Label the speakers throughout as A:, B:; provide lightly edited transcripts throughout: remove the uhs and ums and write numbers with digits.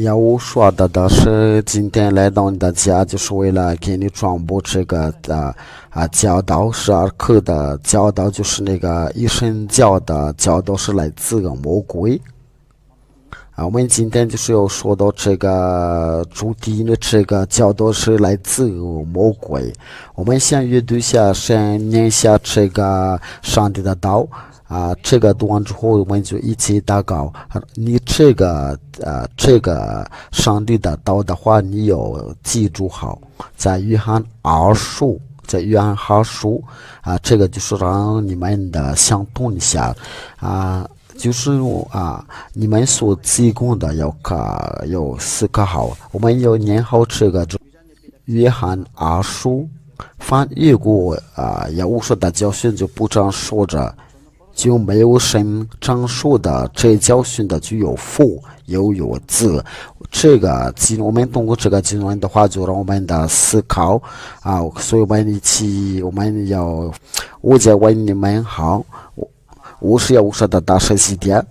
A: 要我说的是，今天来到你的家，就是为了给你传播这个教导12课的教导，就是那个一神教的教导是来自魔鬼我们今天就是要说到这个主题呢，这个教导是来自魔鬼。我们先阅读一下，先念一下这个上帝的道。这个读完之后，我们就一起祷告。你这个上帝的道的话，你要记住好，在约翰二书，在约翰二书这个就是让你们的相通一下就是你们所提供的要思考好，我们要念好这个约翰二书。翻译过也无说的教训就不这样说着。就没有神章说的，这教训的就有父又有子。这个我们通过这个经文的话，就让我们的思考所以我们要，我在问你们好，我是要说的大神西点，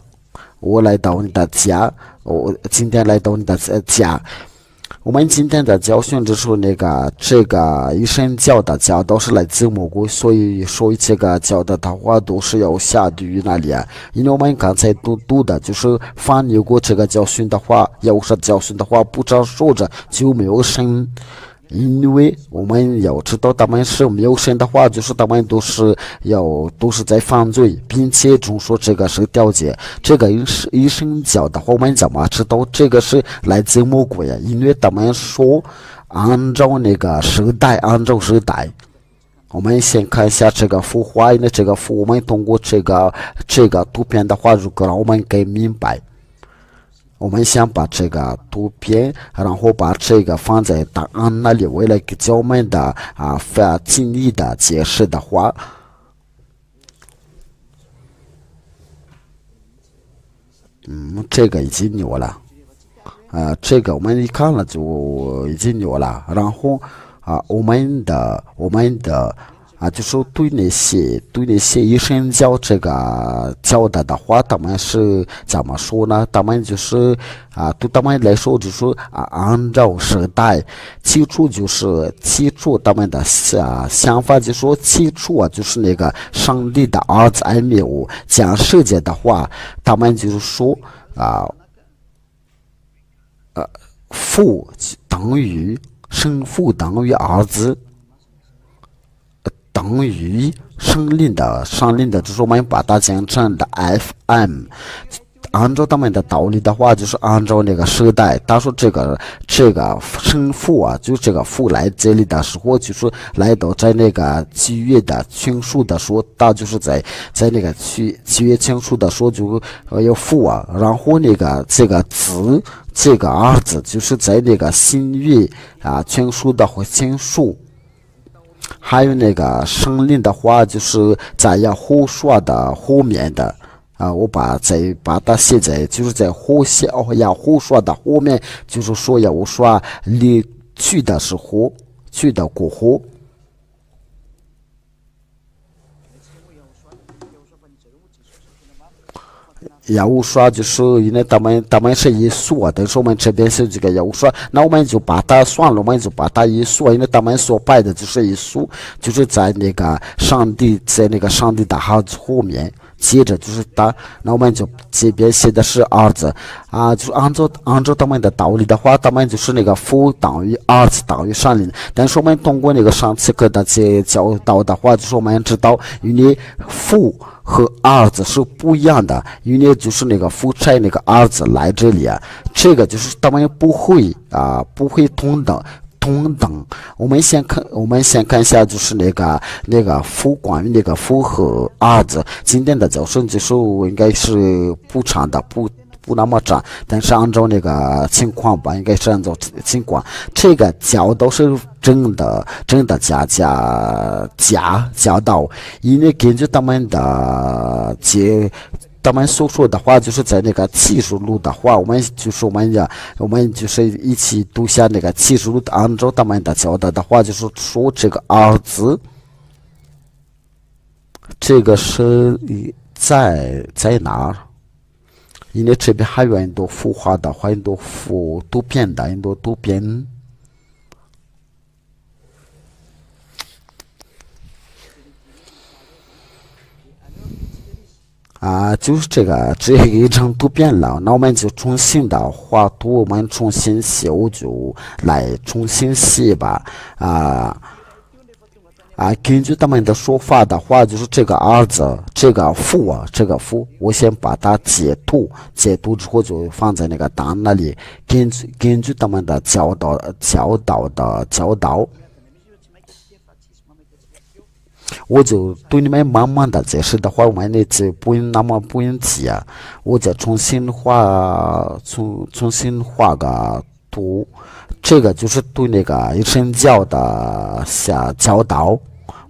A: 我来到你的家，我今天来到你的家。我们今天的教训就是这个一神教的教导是来自魔鬼，所以说这个教导的话都是要下地狱那里因为我们刚才读的就是翻译过这个教训的话，要是教训的话不这样说着就没有神。因为我们要知道他们是没有神的话，就是他们都是在犯罪，并且总说这个是调解。这个一神教的话，我们怎么知道这个是来自魔鬼因为他们说按照那个时代，我们先看一下这个幅画，因为这个幅我们通过这个图片的话，如果让我们给明白。我们先把这个图片，然后把这个放在答案那里，为了给教我们的尽力的解释的话，这个已经有了，这个我们一看了就已经有了，然后我们的就是对那些医生教这个教的话，他们是怎么说呢？他们就是对他们来说就是按照时代，起初他们的想法，就说起初就是那个上帝的儿子还没有讲世界的话，他们就是说父等于父等于儿子。等于上令的，就是我们把它讲成的 FM。按照他们的道理的话，就是按照那个时代。他说这个生父就这个父来这里的时候，就是来到在那个七月的庆祝的时候，他就是在那个七月庆祝的时候就有父然后这个子这个儿子就是在那个新月庆祝的或庆祝。还有那个生灵的话，就是在要后说的后面的我把它写在就是在要后说的后面，就是说要说离去的时候，去的过后。药物刷就是因为他们是一说，但是我们这边是这个药物刷，那我们就把它算了，我们就把它一说，因为他们所拜的就是一说，就是在那个上帝的孩子后面，接着就是他，那我们就这边写的是儿子就是按照他们的道理的话，他们就是那个父等于儿子等于上帝，但是我们通过那个上次课的这教导的话，就是我们知道，因为父和儿子是不一样的，因为就是那个父差那个儿子来这里这个就是他们不会同等。我们先看一下，就是那个父，关于那个父和儿子，今天的教授就是应该是不长的，不那么长，但是按照那个情况吧，应该是按照情况，这个教导是真的教导，因为根据他们所说的话，就是在那个启示录的话，我们就是一起读下那个启示录，按照他们的教导的话，就是说这个儿子，这个是在哪儿？因为这边还有很多孵化的，很多突变的，很多突变。就是这一张图片了，那我们就重新的画图，我们重新修，就来重新写吧。根据他们的说法的话，就是这个儿子，这个父，我先把它截图之后就放在那个档那里。根据他们的教导。我就对你们慢慢的解释的话，我们那就不用急啊，我再重新画个图，这个就是对那个一神教的教导，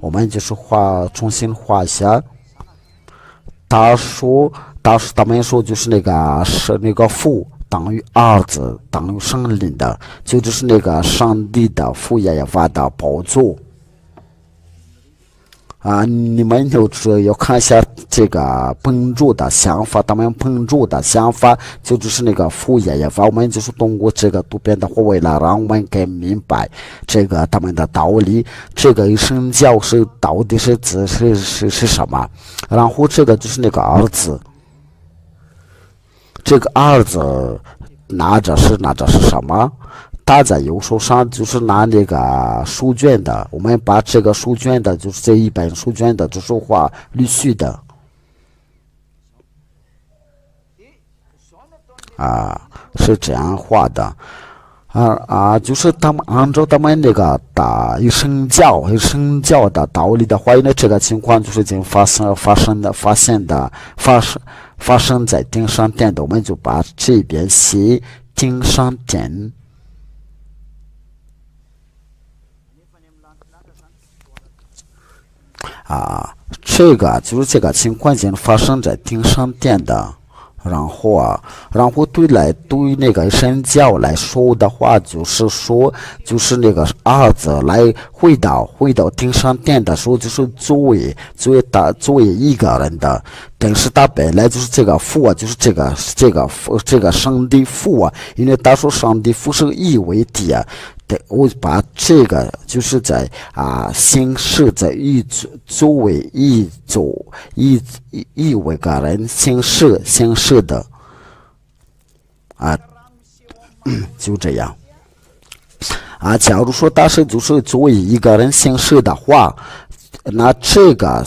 A: 我们就是重新画一下。他们说就是那个父等于儿子等于圣灵的，就是那个上帝的父耶和华的宝座。你们要看一下这个帮助的想法，他们帮助的想法就是那个父耶和华，我们就是通过这个图片的话，为了让我们更明白这个他们的道理，这个一神教是到底是什么，然后这个就是那个儿子，这个儿子拿着是什么？他在右手上就是拿那个书卷的，我们把这个书卷的，就是这一本书卷的，就是画绿序的，是这样画的，就是他们按照他们那个一神教的道理的话，因为这个情况就是已经发生在顶上殿的，我们就把这边写顶上殿。这个就是这个情况已经发生在顶上殿的，然后对那个神教来说的话，就是那个儿子来回到顶上殿的时候，就是作为一个人的，但是他本来就是这个父就是这个上帝父因为他说上帝父是一为的我把这个就是在形式在作为一位个人形式的就这样假如说他是就是作为一个人形式的话，那这个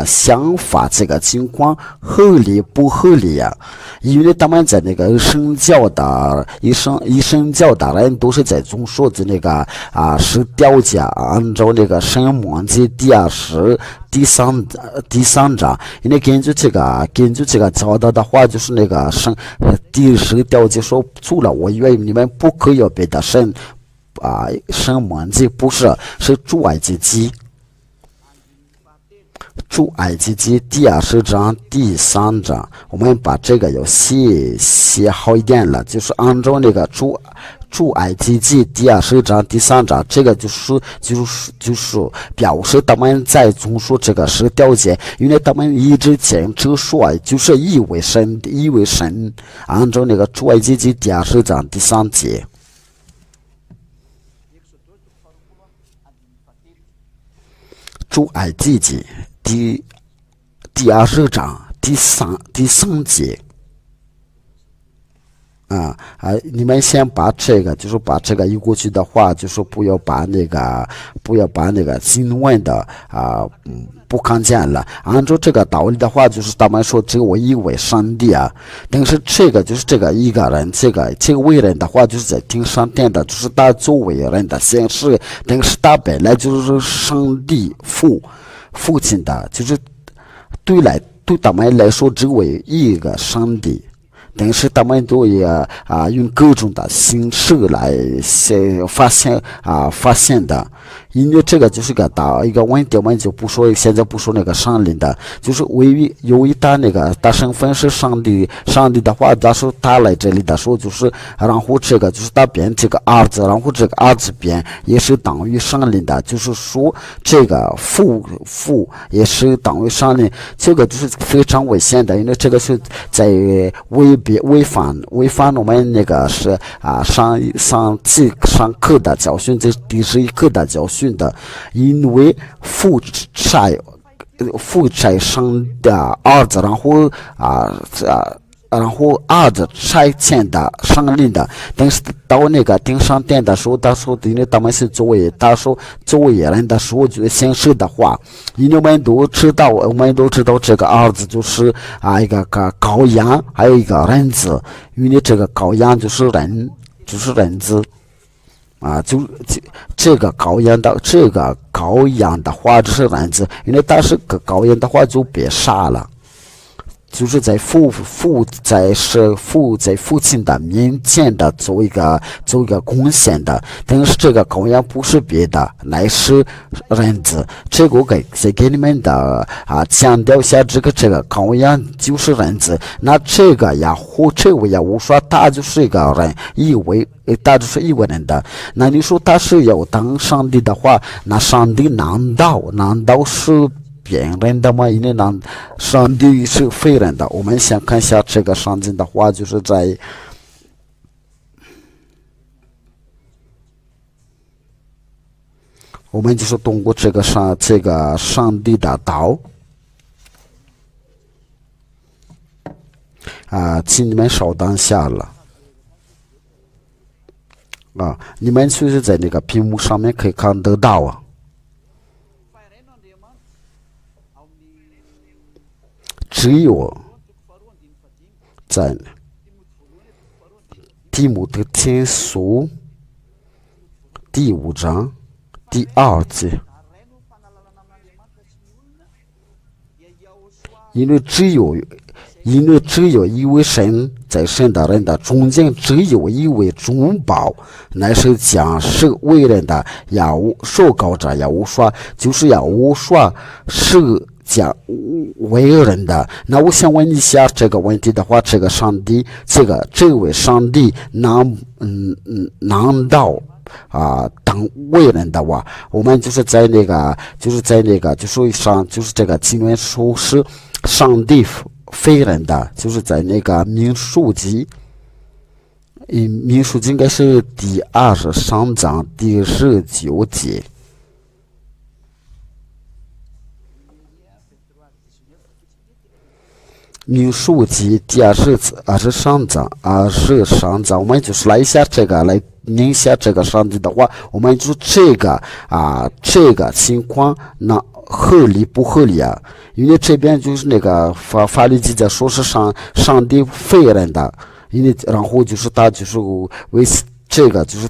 A: 想法这个情况合理不合理呀？因为他们在那个神教的人都是在总说的那个十条诫，按照那个申命记第20第三章，因为根据这个教导的话，就是那个第10条诫说除了我以为你们不可以有别的神申命记不是出埃及记。出埃及记第20章第3章，我们把这个要写好一点了，就是按照那个出埃及记第20章第3章，这个就是表示他们在总说这个10条诫，因为他们一直坚持说就是一位神，按照那个出埃及记第20章第3节。出埃及记第20章第三节你们先把这个移过去的话，就是不要把那个经文的不看见了。按照这个道理的话，就是他们说只有一位上帝但是这个就是这个一个人，这个为人的话，就是在顶上殿的，就是他作为人的形式，但是他本来就是上帝父亲的，就是对他们来说只有一个上帝。但是他们都也用各种的形式来发现的，因为这个就是个大一个问题，我们就不说，现在不说那个上帝的，就是由于他那个他身份是上帝的话，他说他来这里的时候，就是然后这个就是他变这个儿子，然后这个儿子变也是等于上帝的，就是说这个父也是等于上帝，这个就是非常危险的，因为这个是在违反我们那个是上课的教训，这第11课的教训的，因为负债上的儿子，然后儿子差遣的上令的，但是到那个顶上殿的时候，他说因为他们是作为人的时候，就显示的话，因为我们都知道这个儿子就是一个羔羊，还有一个人子，因为这个羔羊就是人子。这个羔羊的话就是人子，因为他是个羔羊的话就别杀了，就是在父亲的面前的做一个贡献的，但是这个羔羊不是别的，乃是人子。这个我再给你们的强调一下，这个羔羊就是人子。那这位也无说他就是一个人，他就是一个人的。那你说他是要当上帝的话，那上帝难道是别人的吗？因为上帝是非人的。我们先看一下这个上帝的话，就是在我们就是通过这个上帝的道请你们稍等一下了你们就是在那个屏幕上面可以看得到只有在提摩太前书第5章第2节，因为只有一位神，在神的人的中间只有一位中保，乃是将是为人的受膏者要说，就是要说是将为人的。那我想问一下这个问题的话，这个上帝，这位上帝难道当为人的话，我们就是在那个就是这个经文说是上帝非人的，就是在那个民数记应该是第23章第19节。民数记第23章，我们就是来一下这个，来念一下这个上帝的话，我们就这个情况那合理不合理啊？因为这边就是那个法律记载说是上帝非人的，因为然后就是他就是为这个就是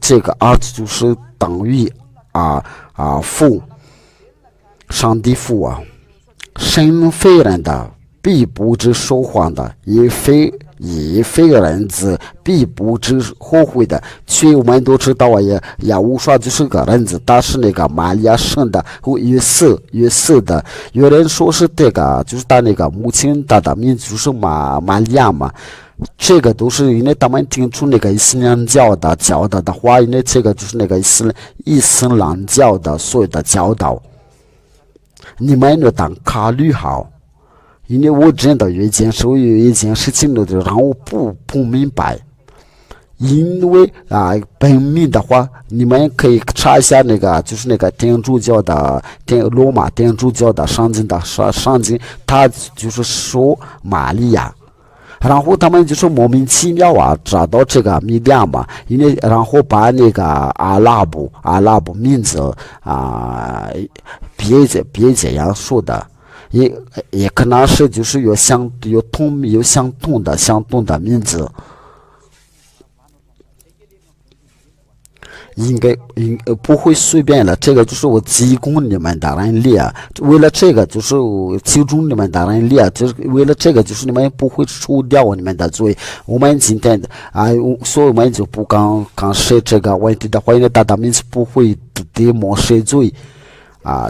A: 这个儿子就是等于父，上帝父神非人的。必不知说谎的，也非人子，必不知后悔的。所以我们都知道也无说就是个人子，他是那个玛利亚生的，约瑟的。有人说是这个，就是他那个母亲，他的名字就是玛利亚嘛。这个都是因为他们听出那个伊斯兰教的话，因为这个就是那个伊斯兰教的所有的教导，你们要当考虑好。因为我真的有一件事情让我不明白，因为本命的话，你们可以查一下那个就是那个天主教的罗马天主教的圣经他就是说玛利亚，然后他们就是莫名其妙找到这个米量嘛，因为然后把那个阿拉伯名字别这样说的。也可能是就是有相同的名字，不会随便了。这个就是我提供你们的人力啊，为了这个就是我集中你们的人力啊，就是为了这个就是你们不会除掉你们的罪。我们今天所以我们就不刚设这个问题的话，因为大家们是不会的没设罪。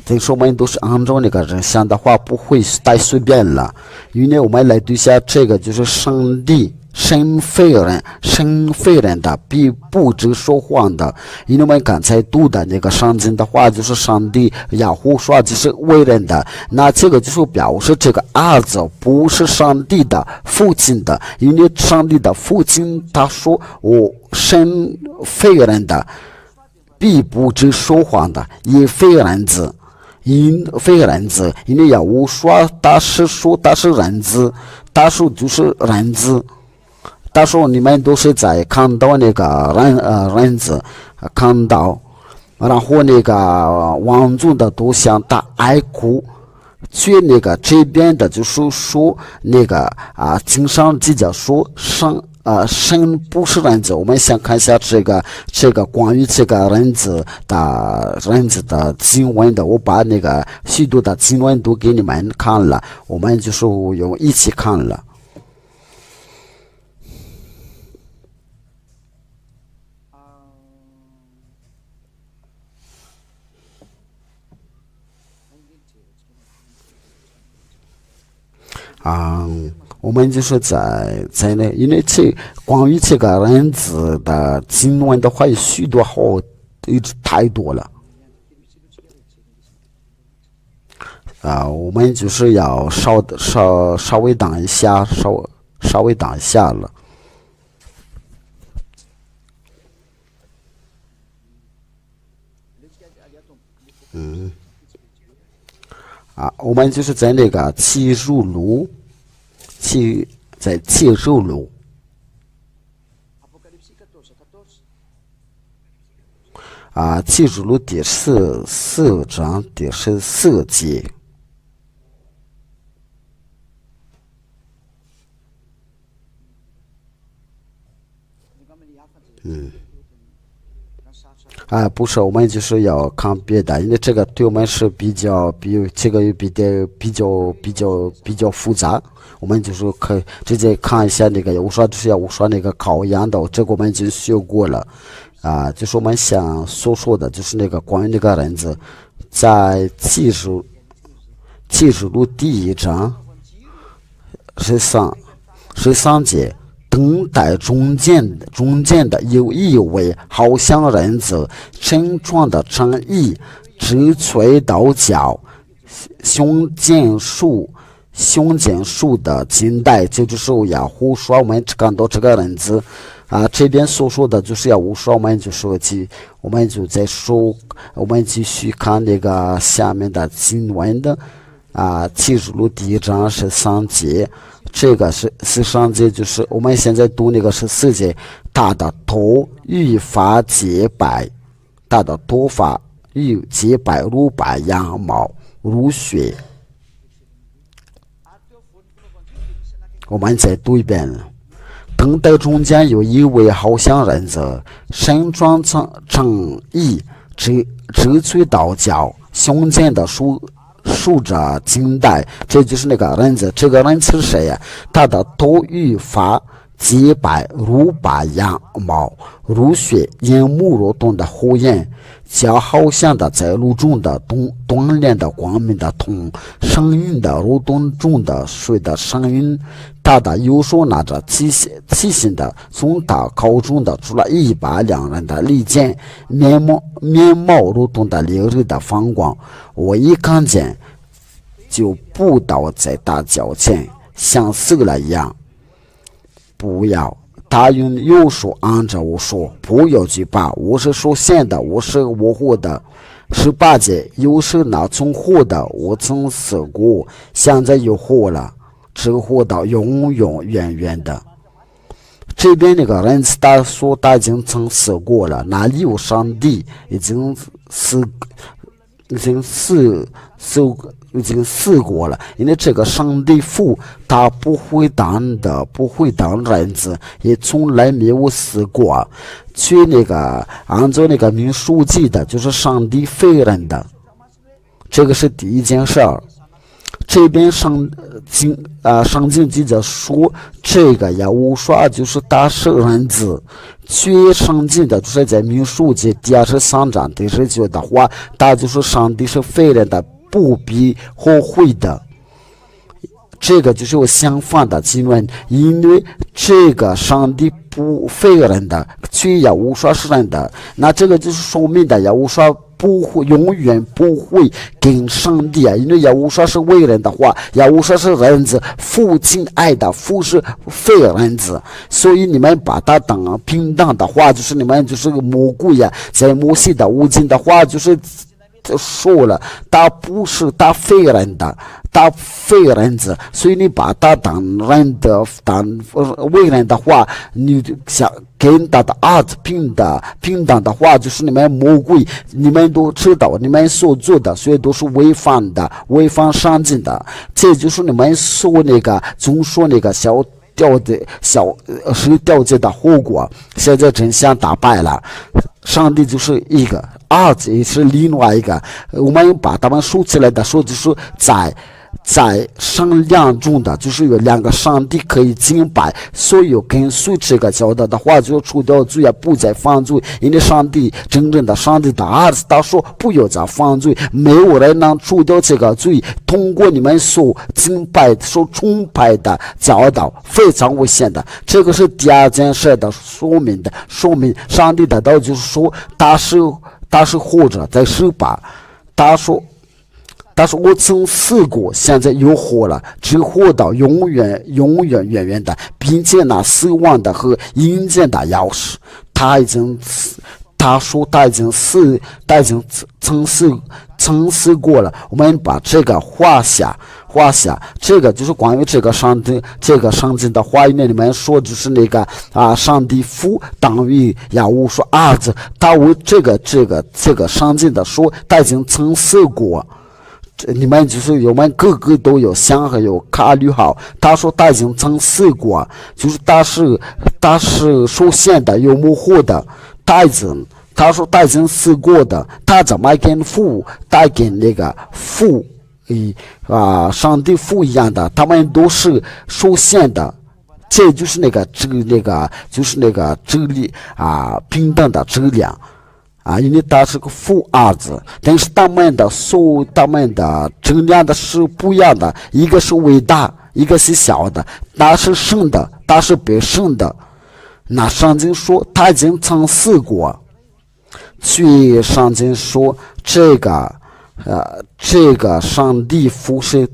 A: 等于说我们都是按照那个人想的话，不会太随便了。因为我们来对下这个就是上帝神非人的，必不知说谎的。因为我们刚才读的那个圣经的话，就是上帝亚胡说就是为人的，那这个就是表示这个儿子不是上帝的父亲的，因为上帝的父亲他说我神非人的。必不知说谎的，也非人子，因为要我说他是人子，他说就是人子，他说你们都是在看到那个人子，看到，然后那个王族的都向他哀哭。去那个这边的就是说那个经上记着说神不是人子。我们先看一下这个关于这个人子的经文的，我把那个许多的经文都给你们看了，我们就是一起看了。我们就是在那，因为关于这个人子的经文的话，有许多太多了。我们就是要稍微等一下，稍微等一下了。我们就是在那个启示录。在启示录启示录第四章第14节。不是，我们就是要看别的，因为这个对我们是比较复杂。我们就是可以直接看一下那个我说那个考研的，这个我们已经学过了。就是我们想所说的就是那个关于那个人子，在启示录第1章13节。等待中间的有一位好像人子，身穿的长衣，直垂到脚，胸间束的金带，这就是亚胡说我们看到这个人子。这边所说的就是要无说，我们就在说，我们继续看那个下面的经文的启示录第1章13节。这个是13节，就是我们现在读那个14节，他的头与发洁白，他的头发与洁白如白羊毛，如雪。我们再读一遍。等待中间有一位好像人子，身穿长衣，直垂到脚，胸间的束着金带，这就是那个人子。这个人是谁呀？他的头与发洁白如白羊毛，如雪，眼目如灯的火焰，脚好像的在路中的锻炼的光明的铜，声音的如灯中的水的声音。他的右手拿着七星的，从他口中的出了一把两人的利剑，面貌如同的烈日的放光。我一看见，就扑倒在他脚前，像死了一样。不要，他用右手按着我说：“不要惧怕，我是属神的，我是我活的。18节，又是那从活的，我曾死过，现在又活了。”只活到永远的。这边那个人他说他已经曾死过了，哪里有上帝已经死经死过了，因为这个上帝父他不会当人子，也从来没有死过。去那个按照那个民数记的，就是上帝废人的，这个是第一件事儿。这边上经记者说，这个耶和华就是大是人子。最上经的就是在民数记第23章第19的话，他就是上帝是废人的，不必后悔的。这个就是有相反的经文，因为这个上帝不废人的，却耶和华是人的，那这个就是说明的耶和华不会永远不会跟上帝啊，因为耶和华是为人的话，耶和华是人子，父亲爱的，父是废人子，所以你们把他当平等的话，就是你们就是个魔鬼呀，在摩西的五经的话就是说了，他不是他废人的，他废人子，所以你把他当人的为人的话，你想跟他的儿子平等的话，就是你们魔鬼，你们都知道你们所做的，所以都是违反上进的，这就是你们说那个总说那个小掉进的后果。现在真相大败了，上帝就是一个，儿子也是另外一个，我们把他们说起来的说，就是在商量中的，就是有两个上帝可以敬拜，所有跟随这个教导的话，就除掉罪也不再犯罪，因为上帝真正的上帝的儿子他说不要再犯罪，没有人能除掉这个罪，通过你们所敬拜所崇拜的教导非常危险的。这个是第二件事的说明上帝的道就是说他是活着在十八，他说我曾死过，现在又活了，只活到永远的，并且那死亡的和阴间的钥匙，他说他已经曾死过了。我们把这个画下，这个就是关于这个上帝的话语里面说，就是那个上帝父等于耶和华儿子，他为这个上帝的说他已经曾死过。你们就是我们个个都有想和有考虑好，他说他已经曾死过，就是他是受限的有模糊的，他说他已经死过的，他怎么跟那个父上帝父一样的，他们都是受限的，这就是就是那个质力平等的质量。因为他是个父儿子，但是他们的质量的是不一样的，一个是伟大，一个是小的，他是生的，他是被生的。那上经说他已经曾死过，去上经说这个上帝父是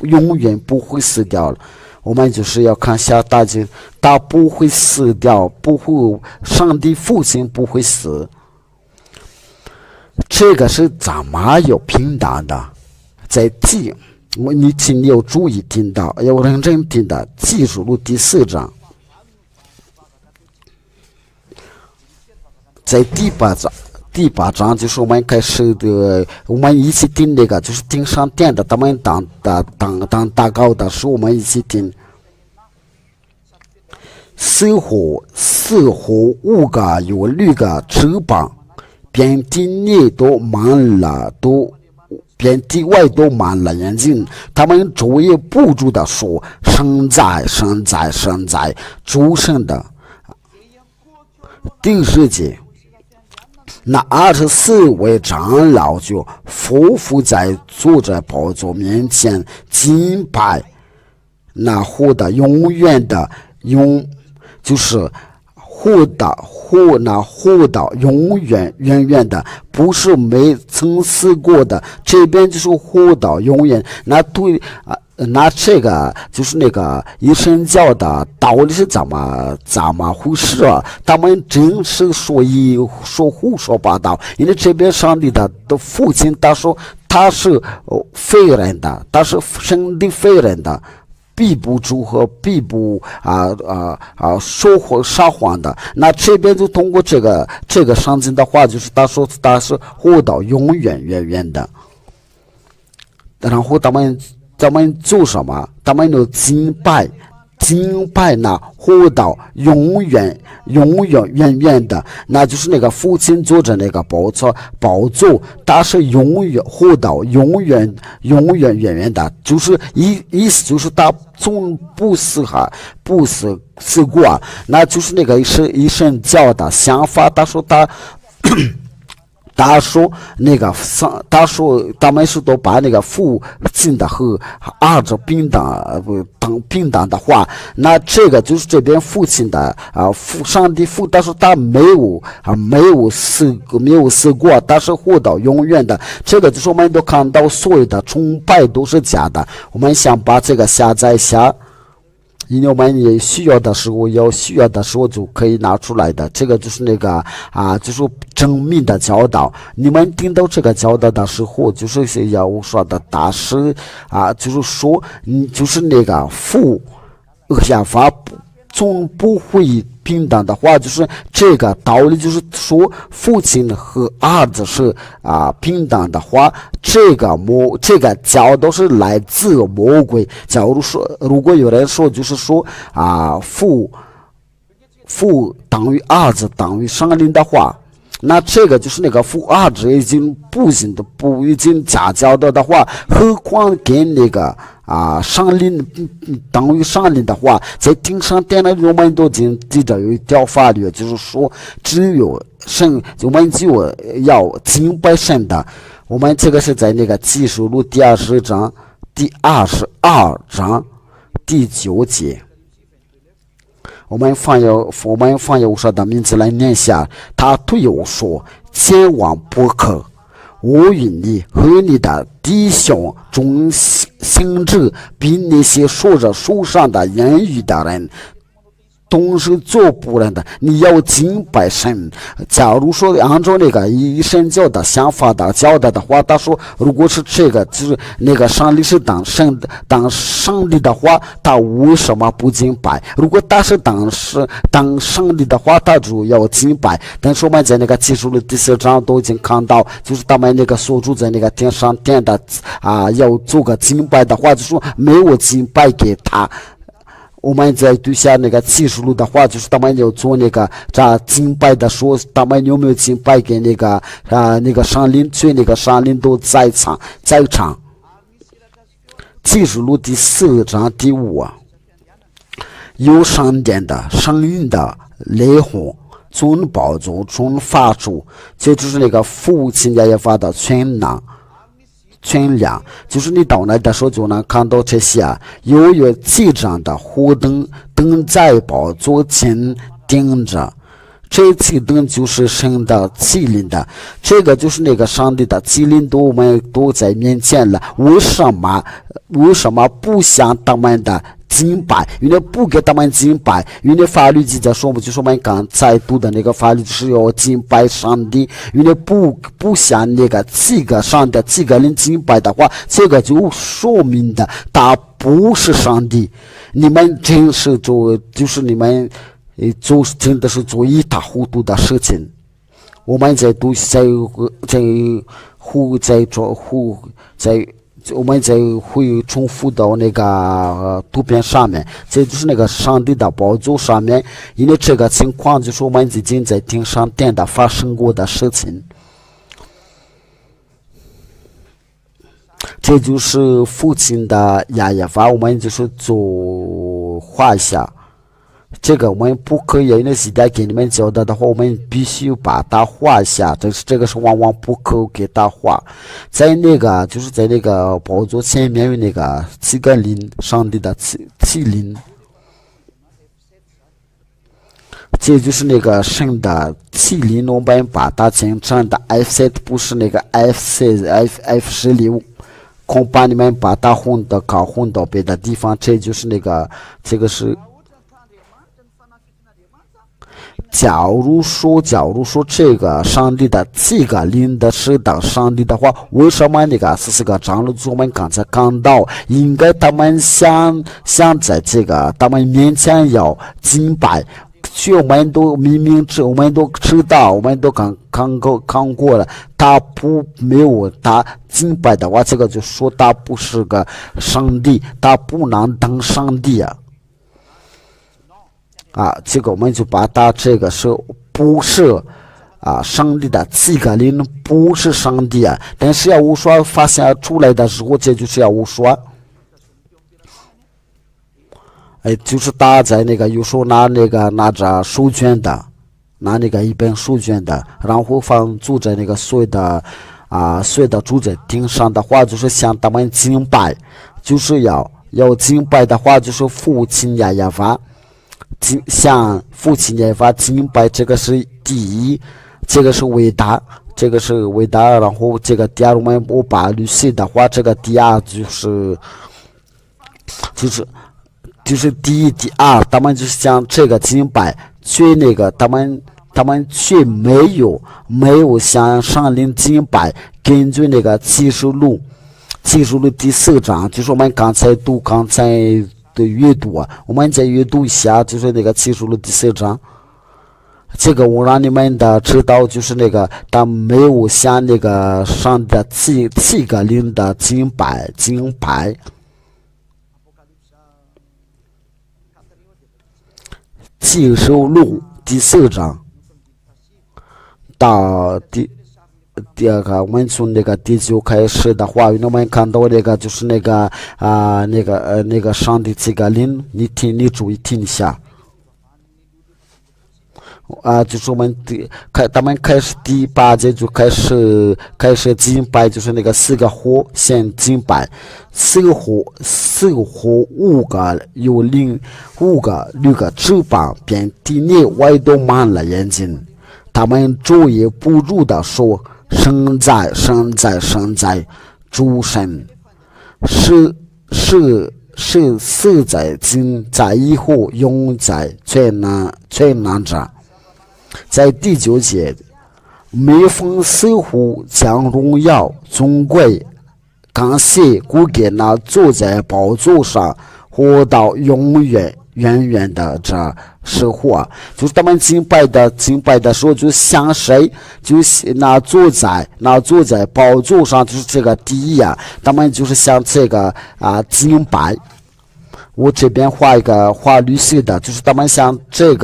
A: 永远不会死掉了。我们就是要看下大经，他不会死掉，上帝父亲不会死。这个是怎么有平等的？在请你有注意听到，要认真听的，记住了第4章，在第八章就是我们开始的，我们一起听那个，就是听上电的，他们当祷告的时候，我们一起听。似乎5个有6个翅膀，遍地内都满了，遍地外都满了眼睛，他们昼夜不住的说：神在，主神的。第10节。那24位长老就匍匐在坐着宝座面前敬拜那活的永远的就是活到永远的，不是没曾死过的，这边就是活到永远。那这个就是那个一神教的道理是怎么回事啊？他们真是说胡说八道，因为这边上帝的父亲他说他是废人的，他是上帝废人的，必不住和必不撒谎的。那这边就通过这个上经的话，就是他说他是活到永远的。然后他们做什么？他们有敬拜那活到永远远远的，那就是那个父亲坐着那个宝座，他是永远活到永远远远的，就是意思就是他从不死过，那就是那个是一神教的想法。他说他们是都把那个父亲的和儿子平等的话，那这个就是这边父亲的上帝父，但是他没有死过，他是活到永远的。这个就是我们都看到所有的崇拜都是假的。我们想把这个下载下，因为我们也需要的时候就可以拿出来的。这个就是那个就是正面的教导。你们听到这个教导的时候，就是要说的大师就是说，就是那个父想法总不会平等的话，就是这个道理，就是说父亲和儿子是平等的话，这个教导是来自魔鬼。假如说，如果有人说就是说父等于儿子等于上灵的话，那这个就是那个父儿子已经已经假教导的话，何况跟那个上灵等于上灵的话，在顶上电脑我们都记着有一条法律，就是说只有神，我们就要敬拜神的。我们这个是在那个启示录第20章第22章第9节。我们放有说的名字来念下，他对我说：千万不可，我与你和你的弟兄中行者，比那些说着书上的言语的人都是做不人的。你要敬拜神。假如说按照那个一神教的想法的教导的话，他说如果是这个就是那个上帝是当上帝的话，他为什么不敬拜？如果他是当上帝的话，他就要敬拜。但是我们在那个启示录第4章都已经看到，就是他们那个所住在那个天上殿的要做个敬拜的话，就说没有敬拜给他。我们在对下那个启示录的话，就是他们要做那个敬拜的时候，他们有没有敬拜给那个上灵？所以那个上灵都在场。启示录第4章第5，有上殿的声音的雷轰，从宝座中发出，这就是那个父亲耶和华的全亮，就是你到那的时候就能看到这些有7盏的火灯在宝座前顶着。这7灯就是神的麒麟的，这个就是那个上帝的麒麟我们都在面前了。为什么不向他们的敬拜？因为不给他们敬拜，因为法律记载说，就是我们刚才读的那个法律，就是要敬拜上帝。因为不向那个7个上帝7个人敬拜的话，这个就说明的他不是上帝。你们真是就是你们真的是做一塌糊涂的事情。我们我们再会重复到那个图片上面，这就是那个上帝的宝座上面。因为这个情况就是我们已经在天上殿的发生过的事情。这就是父亲的亚耶法，我们就是做画下。这个我们不可以，因为现在给你们教导的话，我们必须把它画下。这个是往往不可给它画。在那个就是在那个宝座前面有那个7个灵，上帝的麒麟，这就是那个神的麒麟。我们把它简称的 F7，不是那个 F16。恐怕你们把它混到别的地方。这就是那个这个是。假如说这个上帝的7个灵的是当上帝的话，为什么那个44个长老我们刚才看到，应该他们想在这个他们面前要敬拜，我们都明明知，我们都知道，我们都看过了，他没有他敬拜的话，这个就说他不是个上帝，他不能当上帝这个我们就把他这个是不是上帝的这个灵不是上帝但是要无说发现出来的时候，这就是要无说。就是他在那个有时候拿着书卷的，拿那个一本书卷的，然后坐在那个所有的坐在顶上的话，就是向他们敬拜，就是要敬拜的话，就是父亲耶和华，向父亲耶和华敬拜，这个是第一，这个是伟大，然后这个第二，我把律师的话，这个第二就是第一、第二，他们就是像这个敬拜，却那个他们却没有向上灵敬拜，根据那个启示录第4章，就是我们刚才的阅读我们再阅读一下，就是那个启示录第4章。这个我让你们的知道，就是那个他没有向那个上的七个灵的敬拜。启示录第4章到第二个，我们从那个第9开始的话，我们看到那个就是那个上帝这个灵，你注意听一下。就是他们开始第8节就开始敬拜，就是那个4个火先敬拜，4个火5个有6个翅膀，遍地内外都满了眼睛，他们昼夜不住的说：神在，主神是死在今在以后永在全能者。在第9节，每逢似乎将荣耀尊贵感谢归给那坐在宝座上活到永远的这时候就是他们敬拜的时候，就像谁，就是那坐在宝座上，就是这个第一他们就是像这个敬拜。我这边画绿色的，就是他们像这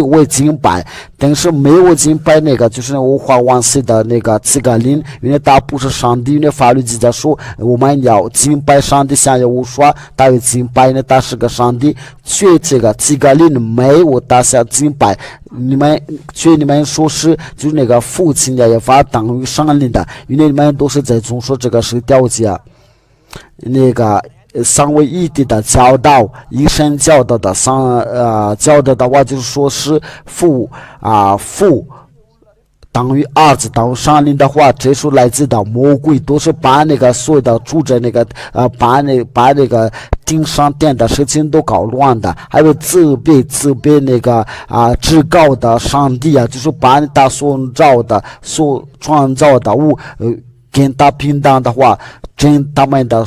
A: 位敬拜，但是没有敬拜那个，就是我画黄色的那个这个灵，因为他不是上帝，因为法律记载说我们要敬拜上帝，像我说他有敬拜呢，他是个上帝，却这个灵没有他想敬拜，你们说是就是那个父亲的也法等于上灵的，因为你们都是在中说这个是调解那个。三位一体的教导，一生教导的教导的话，就是说是父等于儿子等于上灵的话，这是来自的魔鬼，都是把那个所有的住在那个把那个顶上殿的事情都搞乱的，还有自卑那个至高的上帝就是把他所创造的物跟他平等的话，他们的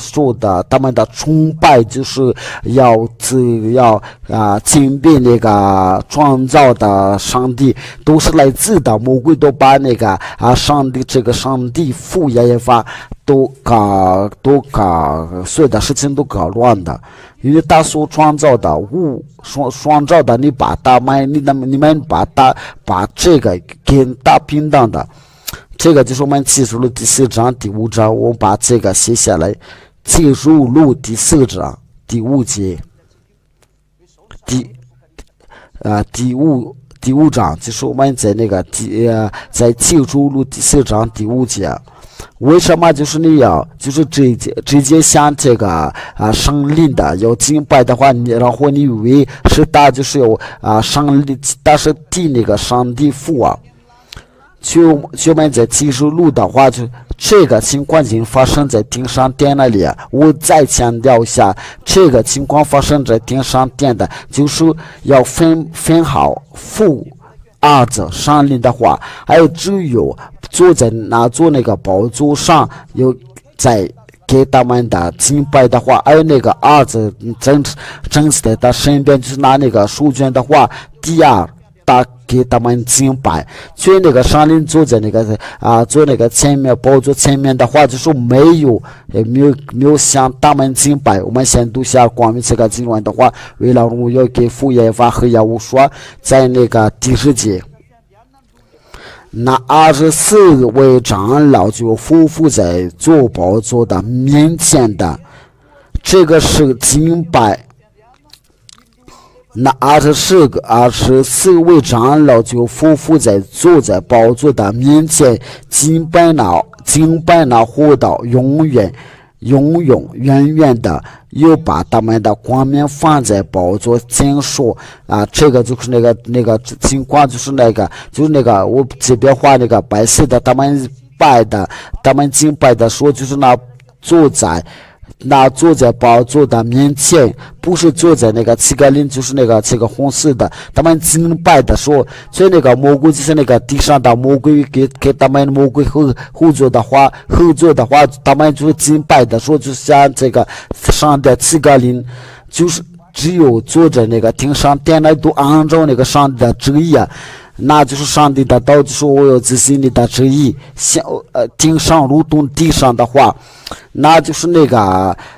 A: 崇拜就是要敬拜那个创造的上帝，都是来自的魔鬼，都把那个上帝父也法都搞所有的事情都搞乱的，因为他所创造的你把他们你们把这个跟他平等的。这个就是我们启示录第4章第5章，我把这个写下来。启示录第4章第5节，第五章，就是我们在那个在启示录第4章第5节。为什么就是你要就是直接向这个上灵的要敬拜的话，然后你以为是他就是有上灵，但是替那个上帝父就我们在启示录的话，就这个情况已经发生在顶上殿那里。我再强调一下，这个情况发生在顶上殿的，就是要分好父儿子上灵的话，还有只有坐那个宝座上有在给他们的敬拜的话，还有那个儿子真实在他身边，就是拿那个书卷的话，第二。给他们敬拜，所以那个上林坐在那个坐那个前面宝座前面的话，就是没有向他们敬拜。我们先读下关于这个经文的话，为了荣耀给父耶和华和耶和华说，在那个第10节，那24位长老就匍匐在坐宝座的面前的，这个是敬拜。那24位长老就匍匐在坐在宝座的面前，敬拜那活到永远的，又把他们的冠冕放在宝座前说这个就是那个情况，就是那个我这边画那个白色的，他们敬拜的说，就是坐在宝座的面前，不是坐在那个七个林，就是这个红色的。他们敬拜的时候，所以那个魔鬼就是那个地上的魔鬼，给他们魔鬼合作的话，他们就是敬拜的时候，就像这个上的七个林，就是只有坐在那个天上殿来都按照那个上帝的旨意那就是上帝的道，就是我有执行你的旨意，天上如同地上的话，那就是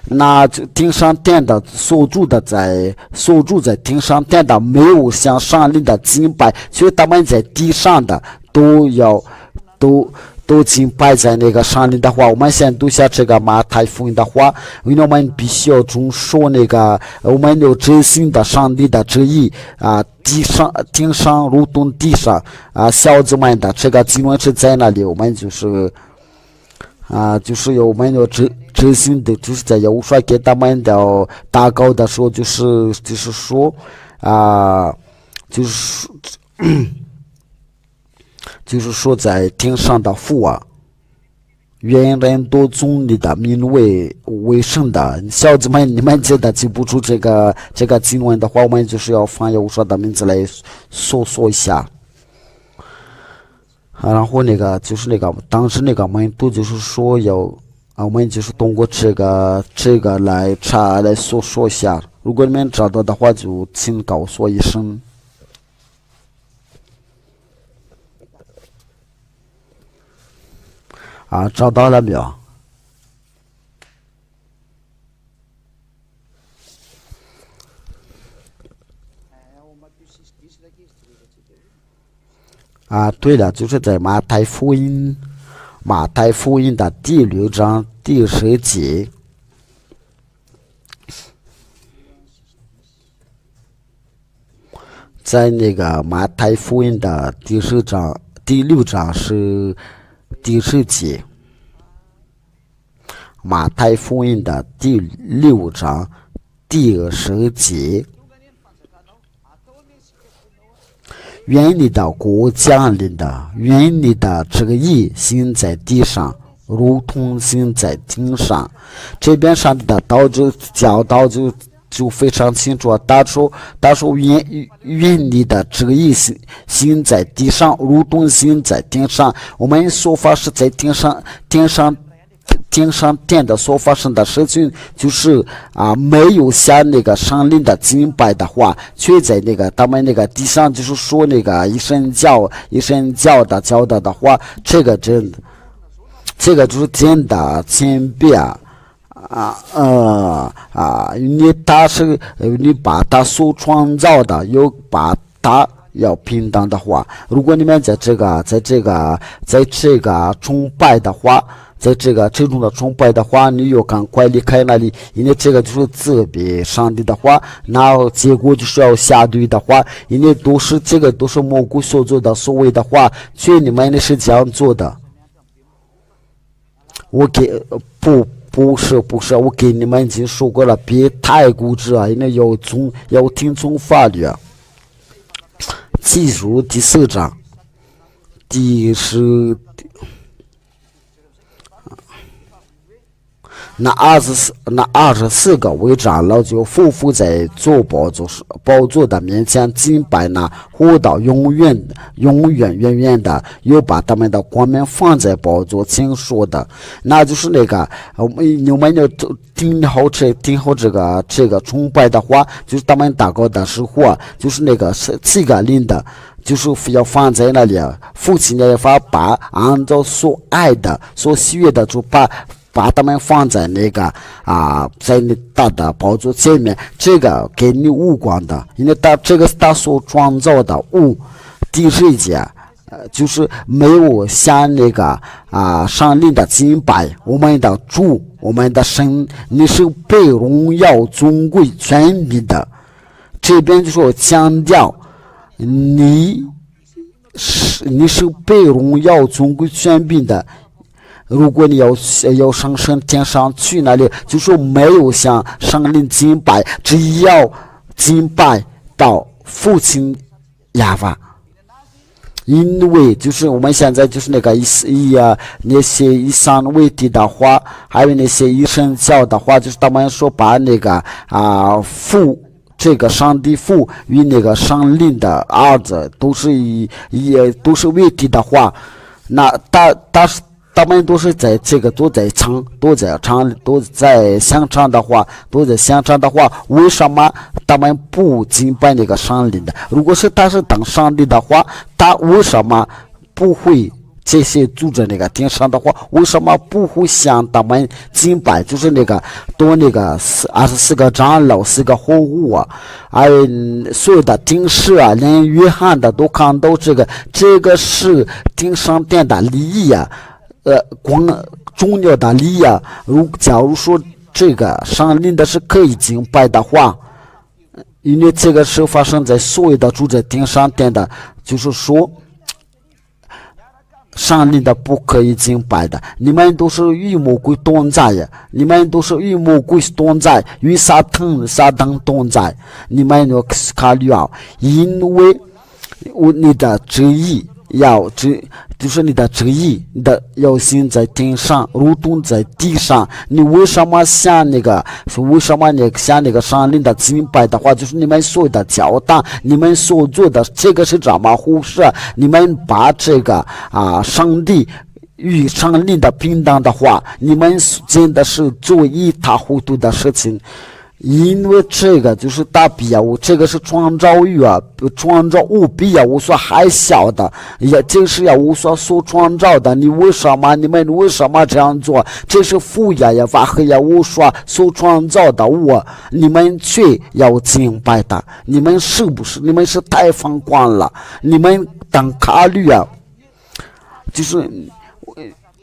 A: 那就天上殿的所住在天上殿的没有向上帝的敬拜，所以他们在地上的都敬拜在那个上帝的话。我们先读下这个马太福音的话，因为我们必须要遵守那个我们有执行的上帝的旨意天上如同地上小子们的这个经文是在那里，我们就是有我们有执行的，就是在耶和华给他们的祷告的时候，就是说就是说在天上的父愿人都尊你的名为圣的。小子们，你们记得记不住这个经文的话，我们就是要放耶和华的名字来搜索一下。然后就是当时门徒就是说我们就是通过这个来查来搜索一下。如果你们找到的话，就请告诉我一声。找到了没有？对了，就是在马太福音的第6章第10节。在那个马太福音的第6章是第10节。马太福音的第6章第10节，愿你的国降临的，愿你的旨意行在地上，如同行在天上。这边上的道就教导就非常清楚，他说愿你的旨意行在地上，如同行在天上。我们所发生在天上殿的所发生的事情，就是没有向那个上帝的敬拜的话，却在他们地上就是说一神教的教导的话，这个就是真的谦卑你把他所创造的又把他要平等的话，如果你们在这个崇拜的话，在这种的崇拜的话，你又赶快离开那里，因为这个就是自别上帝的话，然后结果就是要下地狱的话，因为都是魔鬼所做的所谓的话，却你们是这样做的。不是，我给你们已经说过了，别太固执因为要听从法律记住第4章那24个为长老就匍匐在宝座的面前敬拜，那活到永远远的，又把他们的冠冕放在宝座前说的，那就是那个你们要听好这个崇拜的话，就是他们祷告的时候啊，就是那个7个灵的。就是要放在那里，父亲也把按照所爱的、所喜悦的，就把他们放在那个在你大的宝座前面，这个给你无光的，因为这个是他所创造的物。第10节，就是没有像那个上灵的敬拜，我们的主，我们的神，你是被荣耀、尊贵、权柄的。这边就说强调。你是被荣耀尊贵权柄的，如果你要上升天上去那里，就说没有向上灵敬拜，只要敬拜到父亲亚法。因为就是我们现在就是那个那些以上为帝的话，还有那些以神教的话，就是他们说把那个父。这个上帝父与那个上灵的儿子都是为帝的话，那他们都是在这个都在相唱的话，为什么他们不敬拜那个上帝的？如果是他是当上帝的话，他为什么不会？这些住在那个天上的话，为什么不会向他们敬拜？就是那个多那个24个长老4个活物啊，所有的天使啊，连约翰的都看到这个是天上殿的礼仪啊，重要的礼仪啊。假如说这个上灵的是可以敬拜的话，因为这个是发生在所有的住在天上殿的，就是说。上灵的不可以敬拜的，你们都是与魔鬼同在呀！你们都是与魔鬼同在，与撒旦同在。你们要考虑啊，因为你的旨意就是你的旨意，你的要行在天上，如同在地上。你为什么向那个上灵的敬拜的话，就是你们所有的教导，你们所做的这个是怎么回事？你们把这个上帝与上灵的平等的话，你们真的是做一塌糊涂的事情。因为这个就是大比亚物，这个是创造物比亚物所还小的，也就是要物所创造的。你们为什么这样做？这是父也法和也物所创造的物，你们却要敬拜他，你们是不是？你们是太疯狂了！你们当考虑啊，就是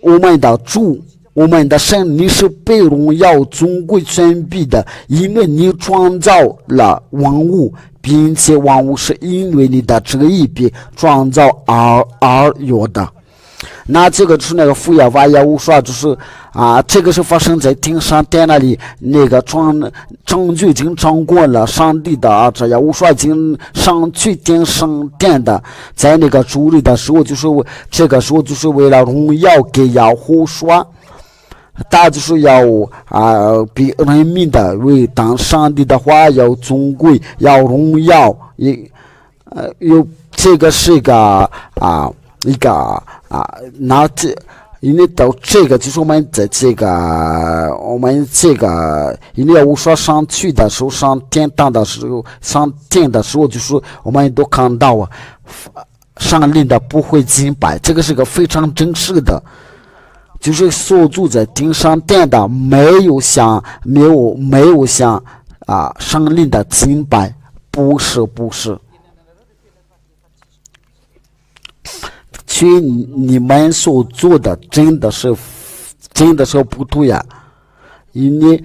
A: 我们的主。我们的神，你是被荣耀尊贵权柄的，因为你创造了万物，并且万物是因为你的旨意被创造而有的。那这个是那个父亚瓦亚无说，就是这个是发生在天上殿那里，那个证据已经掌管了上帝的这亚无说已经上去天上殿的，在那个主里的时候，就是这个时候就是为了荣耀给亚胡说。他就是要比人民的为当上帝的话要尊贵，要荣耀，有这个是一个那因为到这个就是我们在这个因为我说上去的时候，上天堂的时候，上天的时候，就是我们都看到上灵的不会敬拜，这个是个非常真实的。就是所住在天上殿的没有像上灵的敬拜，不是，去你们所做的真的是不对呀，因为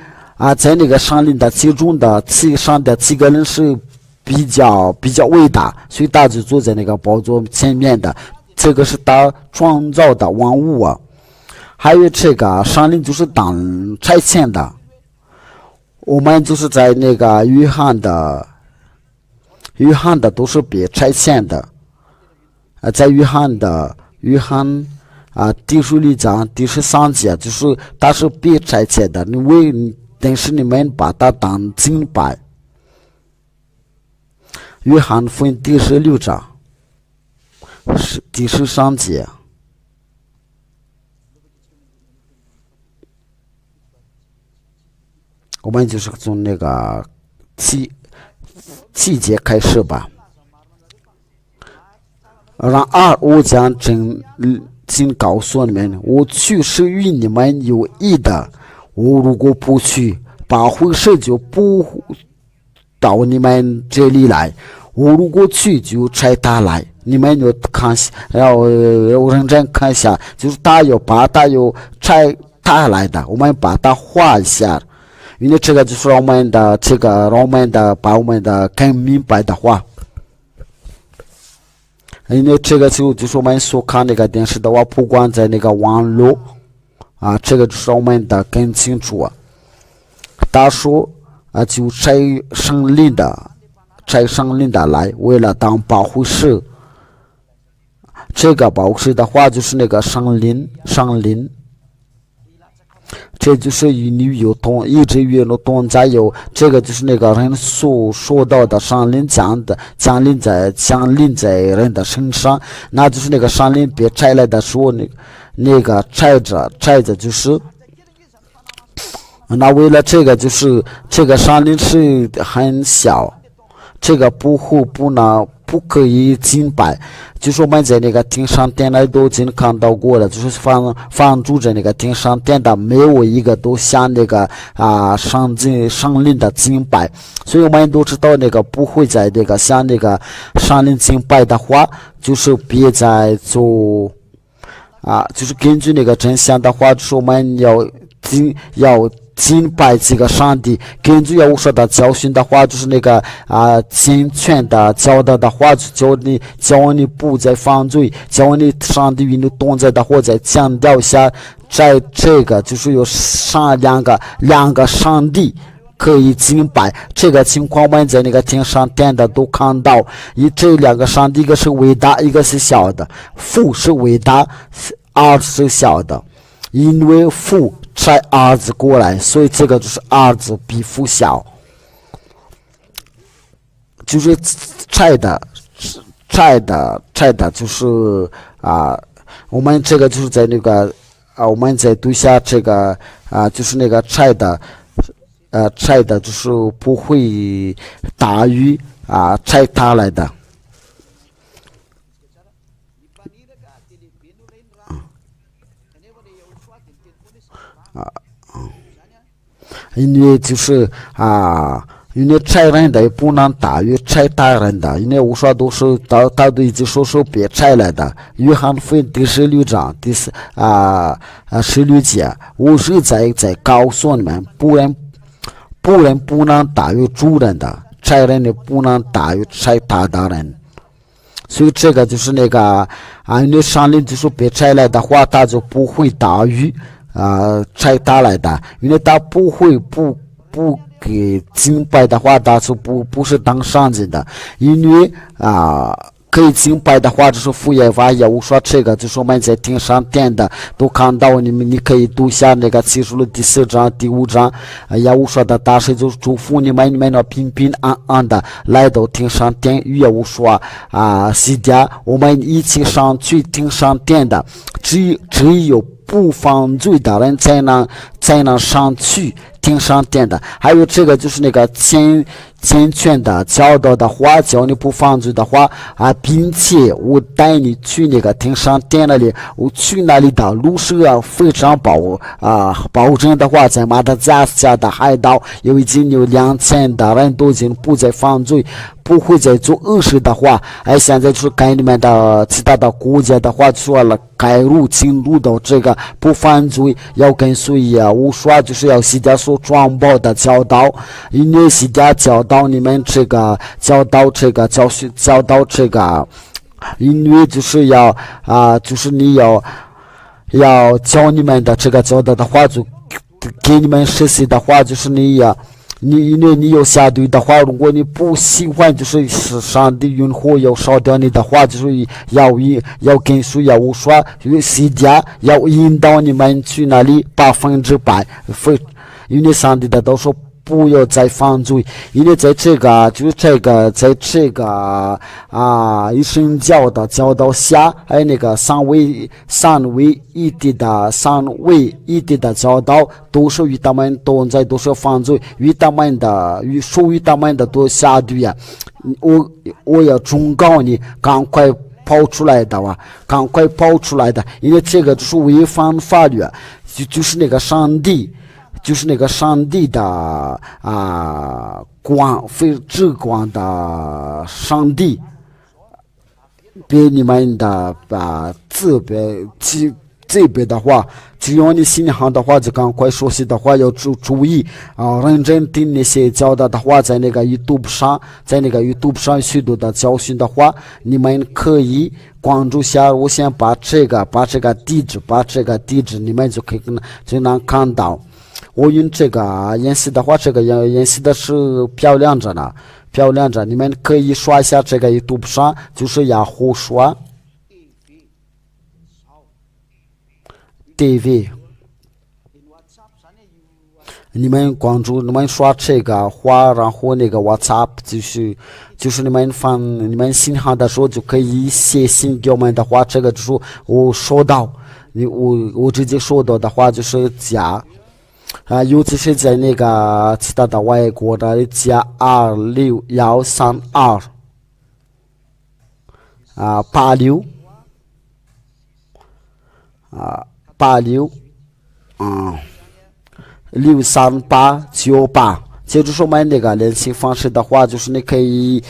A: 在那个上灵的其中的上的几个人是比较伟大，所以他就坐在那个宝座前面的，这个是他创造的万物啊。还有这个上灵就是当差遣的，我们就是在那个约翰的都是被差遣的，在约翰第16章第13节，就是它是被拆迁的，但是你们把它当敬拜。约翰福音第16章是第13节。我们就是从那个七节开始吧。让我将真告诉你们，我去是与你们有益的。我如果不去，把回事就不到你们这里来；我如果去，就差他来。你们要看，要认真看一下，就是他要差他来的，我们把它画一下。因为这个就是让我们把我们的更明白的话。因为这个就是我们所看那个电视的话，不管在那个网络这个就是我们的更清楚啊。他说就差圣灵的来，为了当保护师。这个保护师的话就是那个圣灵，这就是与你有一直与了同在有，这个就是那个人所说到的圣灵降临在人的身上，那就是那个圣灵别拆来的时候，那个拆着就是那为了这个就是这个圣灵是很小，这个不可以敬拜，就是我们在那个天上殿来都已经看到过了，就是放住在那个天上殿的没有一个都像那个圣灵的敬拜，所以我们都知道那个不会在那个像那个圣灵敬拜的话，就是别再做就是根据那个真相的话，就是我们要敬拜这个上帝，根据我说的教训的话，就是那个健全的教导的话，就教你不再犯罪，教你上帝与你同在的话，再强调一下，在这个就是有两个上帝可以敬拜。这个情况我们在那个天上殿的都看到，这两个上帝，一个是伟大，一个是小的，父是伟大，儿子是小的，因为父差儿子过来，所以这个就是儿子比父小，就是差的，就是我们这个就是在那个我们在读下这个就是那个差的就是不会大于差他来的。因为就是因为差人的也不能大于差他人的，因为我说都是他都已经说别差来的。约翰福音第16章16节，我是在告诉你们，仆人不能大于主人的，差人也不能大于差他的人。所以这个就是那个因为上灵就是别差来的话，他就不会大于差他来的，因为他不会不给敬拜的话，他就不是当上帝的，因为可以敬拜的话，就是父耶和华也无说这个，就是我们在天上殿的都看到，你可以读下那个启示录第4章第5章，也无说的大神就是祝福你们要平平安安的来到天上殿，也无说西家我们一起上去天上殿的，只有不犯罪的人才能上去天上殿的。还有这个就是那个健全的教导的话，教你不犯罪的话并且我带你去那个天上殿那里，我去那里的路是非常保证的话，在马达加斯加的海岛已经有2000的人都已经不再犯罪，不会再做恶事的话，现在就是跟你们的其他的国家的话说了，进入到这个不犯罪，要跟随我说就是要西家所传播的教导，因为西家教导你们这个教导这个因为就是就是你要教你们的这个教导的话，就给你们实习的话，就是你因为你有下对的话，如果你不喜欢，就是上帝用火要烧掉你的话，就是要跟随要说，西家要引导你们去那里100%，因为上帝的都说不要再犯罪，因为在这个一神教的教导下，还有那个三位一体的教导，都是与他们都是犯罪，属于他们的都下对呀。我要忠告你，赶快跑出来的，因为这个就是违反法律，就是那个上帝。的非至光的上帝，给你们的这边的话，只要你心好的话，就赶快熟悉的话要注意认真听那些教导的话，在那个 YouTube 上许多的教训的话，你们可以关注下。我先把这个地址，你们就能看到。我用这个演习的话，这个演习的是漂亮着，你们可以刷一下这个 YouTube 上，就是雅虎刷 TV， 你们关注，你们刷这个话，然后那个 WhatsApp 就是你们信号的时候就可以写信给我们的话，这个就是我收到，我直接收到的话就是加。尤其是在那个其他的外国的加261328663898，接着说我们那个联系方式的话，就是你可以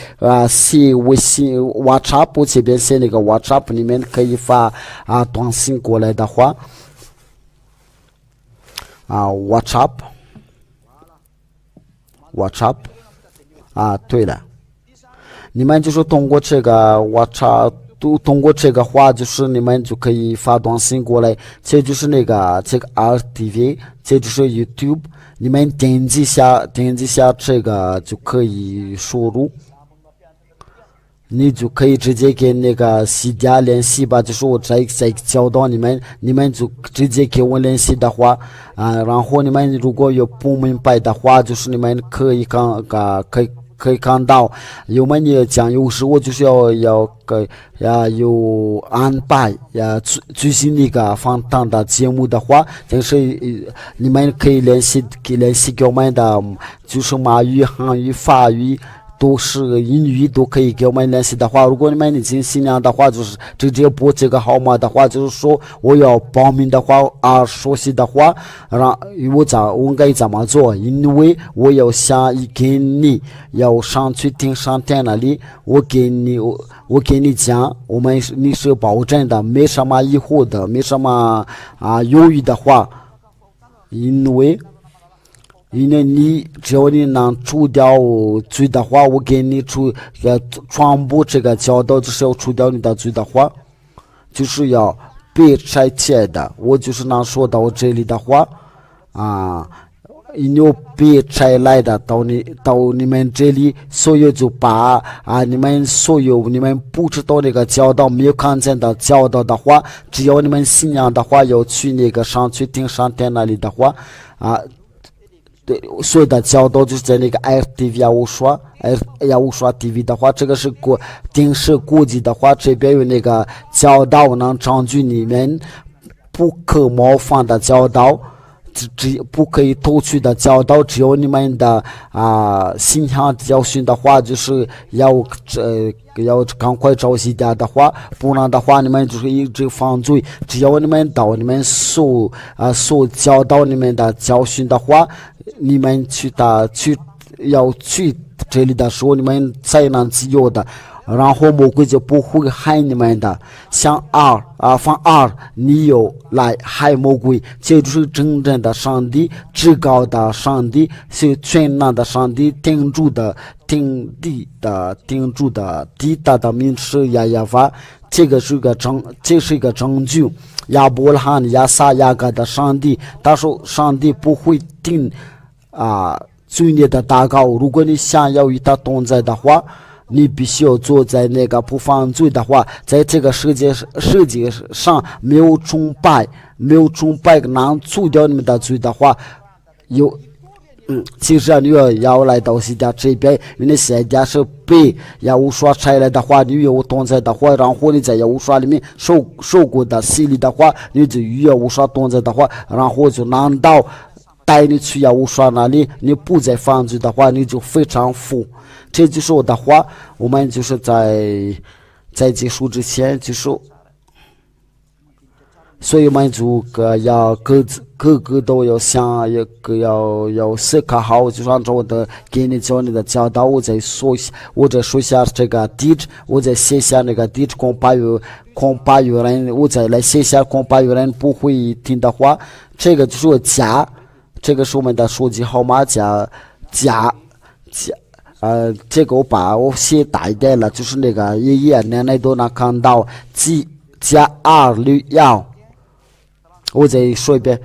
A: 写微信 WhatsApp 这边写那个 WhatsApp 里面可以发短信过来的话。WhatsApp 对了，你们就是通过这个 WhatsApp， 通过这个话，就是你们就可以发短信过来，这就是这个 RTV， 这就是 YouTube， 你们点击下这个就可以输入。你就可以直接跟那个西家联系吧，就是我在教导你们就直接给我联系的话然后你们如果有不明白的话，就是你们可以看到，有时我就是要有安排最新那个访谈的节目的话，就是你们可以联系给我们的，就是马语、韩语、法语。都是英语都可以给我们联系的话，如果你们已经信仰的话，就是直接拨这个号码的话，就是说我要报名的话熟悉的话，我该怎么做？因为我要想跟你要上去听上天那里，我跟你讲，你是保证的，没什么疑惑的，没什么犹豫的话，因为你只要你能除掉罪的话，我给你传播这个教导，就是要除掉你的罪的话，就是要被拆解的。我就是能说到这里的话你被拆来的到你们这里，所以就把你们不知道那个教导没有看见的教导的话，只要你们信仰的话，要去那个上去听上天那里的话对，所有的教导就是在那个 RTV 雅虎刷 TV 的话，这个是电视国际的话，这边有那个教导能证据你们不可冒犯的教导，不可以偷取的教导，只有你们的信仰教训的话，就是要赶快找西家的话，不然的话你们就是一直犯罪。只要你们所教导你们的教训的话，你们要去这里的时候，你们才能自由的，然后魔鬼就不会害你们的。像你有来害魔鬼，这就是真正的上帝，至高的上帝，是全能的上帝，天主的地大的名是亚亚法，这是一个证据。亚伯拉罕、亚撒、雅各的上帝，他说上帝不会罪孽的祷告。如果你想要与他同在的话，你必须要坐在那个不犯罪的话，在这个世界上没有崇拜能除掉你们的罪的话，其实你要来到西家这边，因为西家是被耶和华拆来的话，你有同在的话，然后你在耶和华里面受过的洗礼的话，你就与耶和华同在的话，然后就难道带你去耶和华那里，你不再犯罪的话，你就非常富。这就是我的话，我们就是在结束之前就是。所以我们就要各个都要想，要思考好，就是按照我的给你教你的教导，我再说下这个地址，我再写下那个地址，恐怕有人，我再来写下，恐怕有人不会听的话，这个就是我加，这个是我们的手机号码加，这个我写大一点了，就是那个爷爷奶奶都能看到加261。我再说一遍，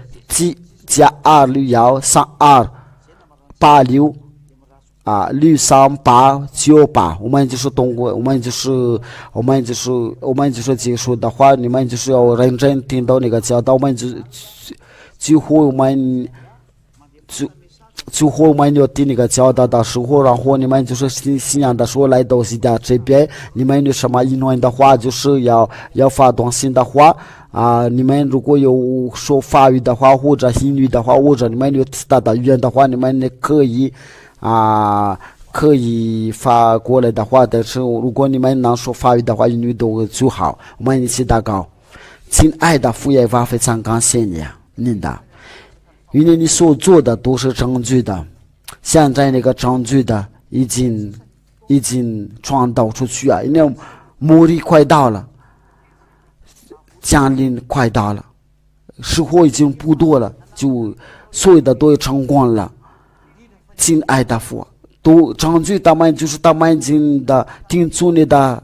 A: 加261328663898，我们就是通过，我们就是结束的话，你们就是要认真听到那个教导，我们最后我们要听那个教导的时候，然后你们就是信仰的时候来到西家这边，你们有什么疑问的话，就是要发短信的话。你们如果有说法语的话，或者英语的话，或者你们有其他的语言的话，你们可以发过来的话。但是如果你们能说法语的话，英语都最好。我们一起祷告。亲爱的父耶和华，非常感谢您的，因为你所做的都是证据的，现在那个证据的已经传导出去啊，因为末日快到了。降临快到了，时候已经不多了，就所有的都成功了。亲爱的父，都证据他们就是他们已经听从你的，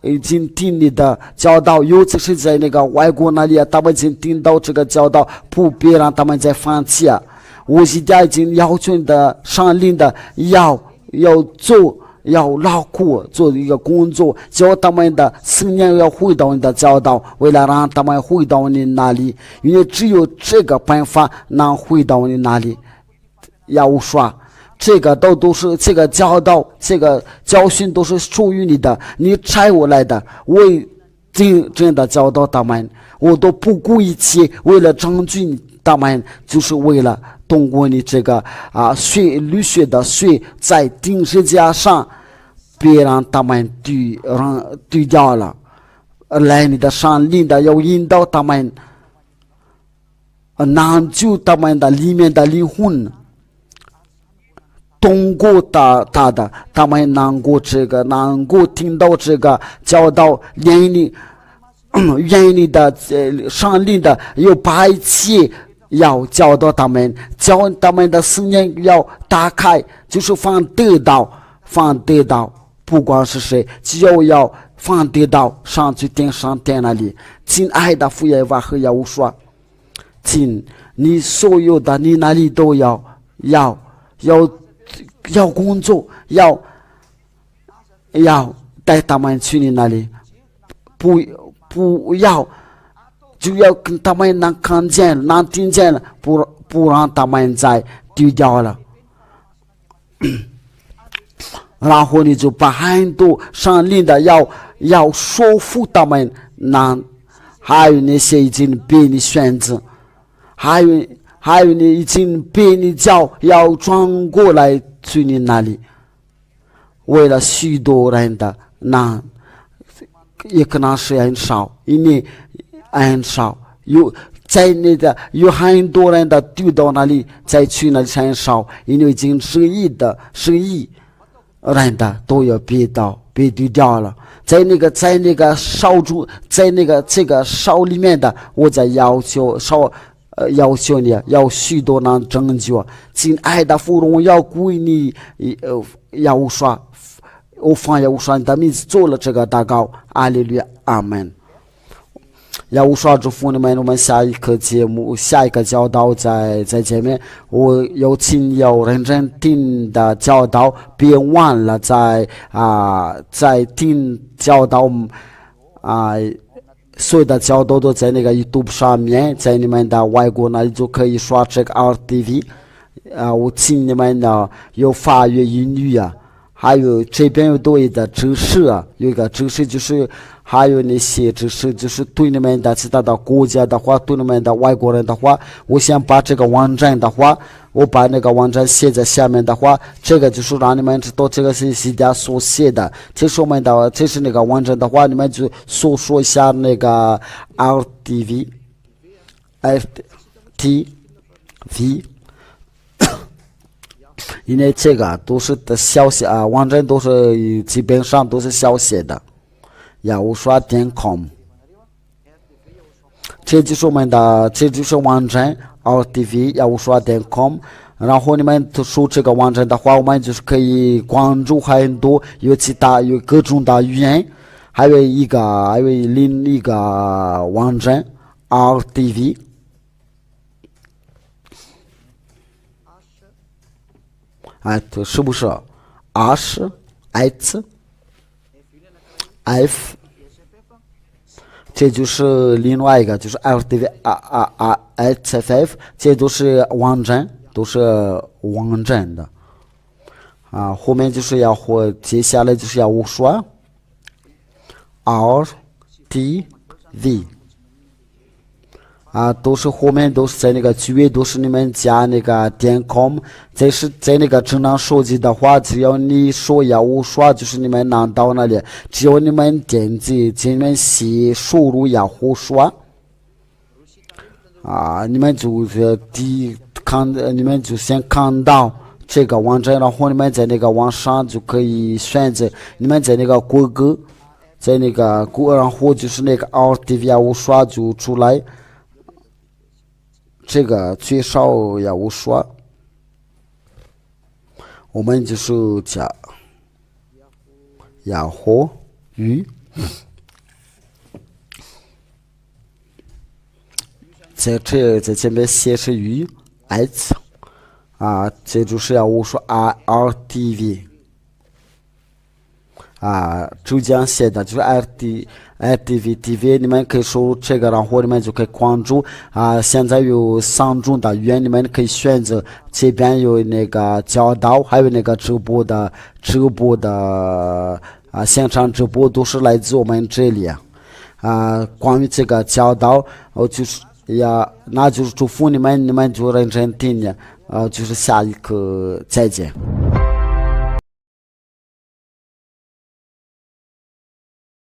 A: 已经听你的教导，尤其是在那个外国那里，他们已经听到这个教导，不别让他们再放弃啊！我现在已经要求你的上令的要做。要劳苦做一个工作，叫他们的思念要回到你的教导，为了让他们回到你那里，因为只有这个办法能回到你那里。要说这个都是这个教导，这个教训都是属于你的，你差我来的，我真的教导他们，我都不顾一切，为了证据他们，就是为了通过你这个流血的水在钉十字架上，别让他们对掉了。来你的上领的要引导他们，难救他们的里面的灵魂，通过他们能够听到这个教导，愿意的上领的有把一切要教导他们，教他们的思念要打开，就是放得到，不管是谁，只要放得到上去上天那里。亲爱的父耶和华和耶和华，请你所有的你那里都要工作，要带他们去你那里，不要就要跟他们能看见能听见了，不让他们再丢掉了。然后你就把很多上令的要说服他们，还有那些已经被你选择，还有你已经被你叫要转过来去你那里，为了许多人的也可能是很少，因为很少有很多人的丢到那里再去那里很少，因为已经10亿人的都要被丢掉了。在那个烧猪，在这个烧里面的，我在要求你要许多人拯救。亲爱的父，荣耀归你，要说我放要说你的名字做了这个祷告，阿利路亚，阿门。要无刷祝福你们，我们下一个节目，下一个教导再见面。我有请有认真听的教导，别忘了在听教导所有的教导都在那个 YouTube 上面，在你们的外国那里就可以刷这个 RTV。我请你们呢有法语、英语还有这边有多的知识有一个知识就是还有那些知识就是对你们的其他的国家的话，对你们的外国人的话，我想把这个网站的话，我把那个网站写在下面的话，这个就是让你们知道这个是谁家所写的。这是我们的，这是那个网站的话，你们就搜索一下那个 RTV， 因为这个都是的小写网站都是基本上都是小写的。雅刷.com， 这就是我们的，这就是网站 RTV 雅刷.com。然后你们搜这个网站的话，我们就是可以关注很多有各种的语言，还有另一个网站 RTV。这是不是 F， 这就是另外一个，就是 RTV HFF， 这都是网站，都是网站的后面就是接下来就是要刷 RTV。都是后面都是在那个区域，都是你们加那个.com。这是在那个智能手机的话，只要你说要刷，就是你们拿到那里，只要你们点击，你们写输入雅虎刷你们就是你们就先看到这个网站，然后你们在那个网上就可以选择，你们在那个谷歌，然后就是那个 RTV 雅虎刷就出来。这个最少要刷，我们就是加雅虎语，在前面写是语 ，s 这就是要刷 RTV。浙江写的就是 RTV， 你们可以输入这个，然后你们就可以关注现在有3种的语言，你们可以选择。这边有那个教导，还有那个直播的现场直播都是来自我们这里关于这个教导，那就是祝福你们就认真听就是下一课再见。